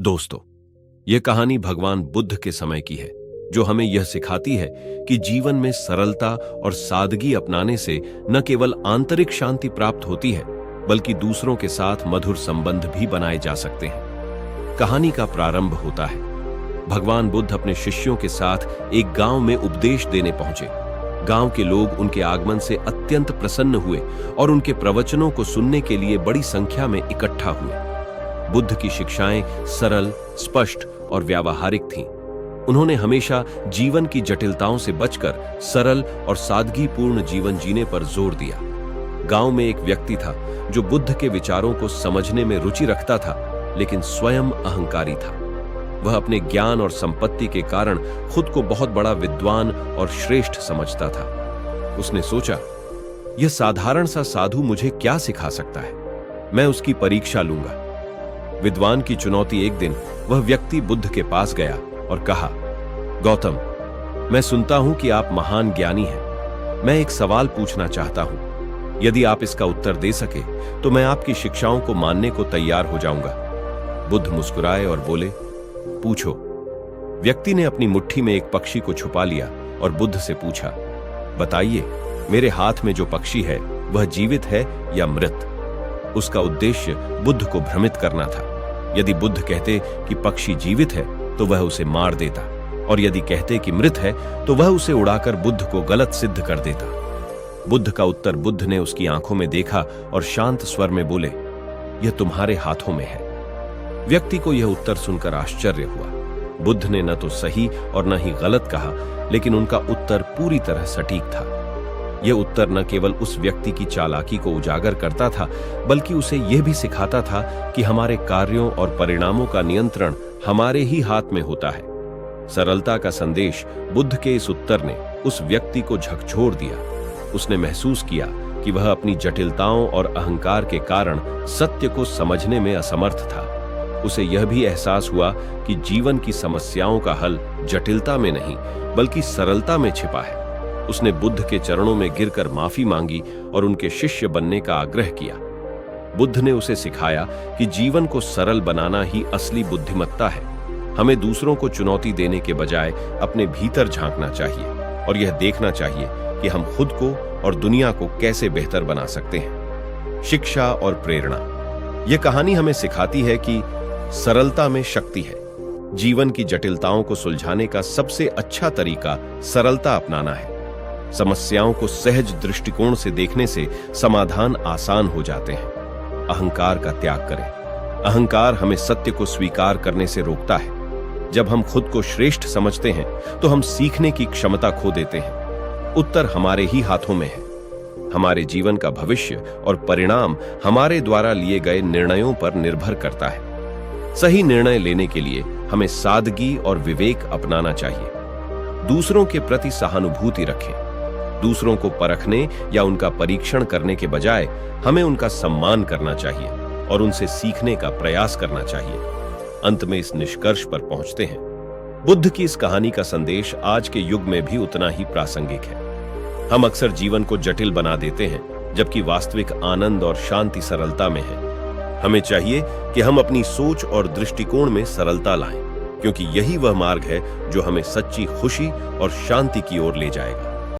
दोस्तों, यह कहानी भगवान बुद्ध के समय की है, जो हमें यह सिखाती है कि जीवन में सरलता और सादगी अपनाने से न केवल आंतरिक शांति प्राप्त होती है, बल्कि दूसरों के साथ मधुर संबंध भी बनाए जा सकते हैं। कहानी का प्रारंभ होता है। भगवान बुद्ध अपने शिष्यों के साथ एक गांव में उपदेश देने पहुंचे। गांव के लोग उनके आगमन से अत्यंत प्रसन्न हुए और उनके प्रवचनों को सुनने के लिए बड़ी संख्या में इकट्ठा हुए। बुद्ध की शिक्षाएं सरल, स्पष्ट और व्यावहारिक थीं। उन्होंने हमेशा जीवन की जटिलताओं से बचकर सरल और सादगीपूर्ण जीवन जीने पर जोर दिया। गांव में एक व्यक्ति था जो बुद्ध के विचारों को समझने में रुचि रखता था, लेकिन स्वयं अहंकारी था। वह अपने ज्ञान और संपत्ति के कारण खुद को बहुत बड़ा विद्वान और श्रेष्ठ समझता था। उसने सोचा, यह साधारण सा साधु मुझे क्या सिखा सकता है? मैं उसकी परीक्षा लूंगा। विद्वान की चुनौती एक दिन वह व्यक्ति बुद्ध के पास गया और कहा, गौतम, मैं सुनता हूं कि आप महान ज्ञानी हैं। मैं एक सवाल पूछना चाहता हूं। यदि आप इसका उत्तर दे सके तो मैं आपकी शिक्षाओं को मानने को तैयार हो जाऊंगा। बुद्ध मुस्कुराए और बोले, पूछो। व्यक्ति ने अपनी मुट्ठी में एक पक्षी को छुपा लिया और बुद्ध से पूछा, बताइए, मेरे हाथ में जो पक्षी है वह जीवित है या मृत? उसका उद्देश्य बुद्ध को भ्रमित करना था। यदि बुद्ध कहते कि पक्षी जीवित है तो वह उसे मार देता, और यदि कहते कि मृत है तो वह उसे उड़ाकर बुद्ध को गलत सिद्ध कर देता। बुद्ध का उत्तर बुद्ध ने उसकी आंखों में देखा और शांत स्वर में बोले, यह तुम्हारे हाथों में है। व्यक्ति को यह उत्तर सुनकर आश्चर्य हुआ। बुद्ध ने न तो सही और न ही गलत कहा, लेकिन उनका उत्तर पूरी तरह सटीक था। यह उत्तर न केवल उस व्यक्ति की चालाकी को उजागर करता था, बल्कि उसे यह भी सिखाता था कि हमारे कार्यों और परिणामों का नियंत्रण हमारे ही हाथ में होता है। सरलता का संदेश बुद्ध के इस उत्तर ने उस व्यक्ति को झकझोर दिया। उसने महसूस किया कि वह अपनी जटिलताओं और अहंकार के कारण सत्य को समझने में असमर्थ था। उसे यह भी एहसास हुआ कि जीवन की समस्याओं का हल जटिलता में नहीं, बल्कि सरलता में छिपा है। उसने बुद्ध के चरणों में गिरकर माफी मांगी और उनके शिष्य बनने का आग्रह किया। बुद्ध ने उसे सिखाया कि जीवन को सरल बनाना ही असली बुद्धिमत्ता है। हमें दूसरों को चुनौती देने के बजाय अपने भीतर झांकना चाहिए और यह देखना चाहिए कि हम खुद को और दुनिया को कैसे बेहतर बना सकते हैं। शिक्षा और प्रेरणा। यह कहानी हमें सिखाती है कि सरलता में शक्ति है। जीवन की जटिलताओं को सुलझाने का सबसे अच्छा तरीका सरलता अपनाना है। समस्याओं को सहज दृष्टिकोण से देखने से समाधान आसान हो जाते हैं। अहंकार का त्याग करें। अहंकार हमें सत्य को स्वीकार करने से रोकता है। जब हम खुद को श्रेष्ठ समझते हैं तो हम सीखने की क्षमता खो देते हैं। उत्तर हमारे ही हाथों में है। हमारे जीवन का भविष्य और परिणाम हमारे द्वारा लिए गए निर्णयों पर निर्भर करता है। सही निर्णय लेने के लिए हमें सादगी और विवेक अपनाना चाहिए। दूसरों के प्रति सहानुभूति रखें। दूसरों को परखने या उनका परीक्षण करने के बजाय हमें उनका सम्मान करना चाहिए और उनसे सीखने का प्रयास करना चाहिए। अंत में इस निष्कर्ष पर पहुंचते हैं, बुद्ध की इस कहानी का संदेश आज के युग में भी उतना ही प्रासंगिक है। हम अक्सर जीवन को जटिल बना देते हैं, जबकि वास्तविक आनंद और शांति सरलता में है। हमें चाहिए कि हम अपनी सोच और दृष्टिकोण में सरलता लाएं, क्योंकि यही वह मार्ग है जो हमें सच्ची खुशी और शांति की ओर ले जाएगा।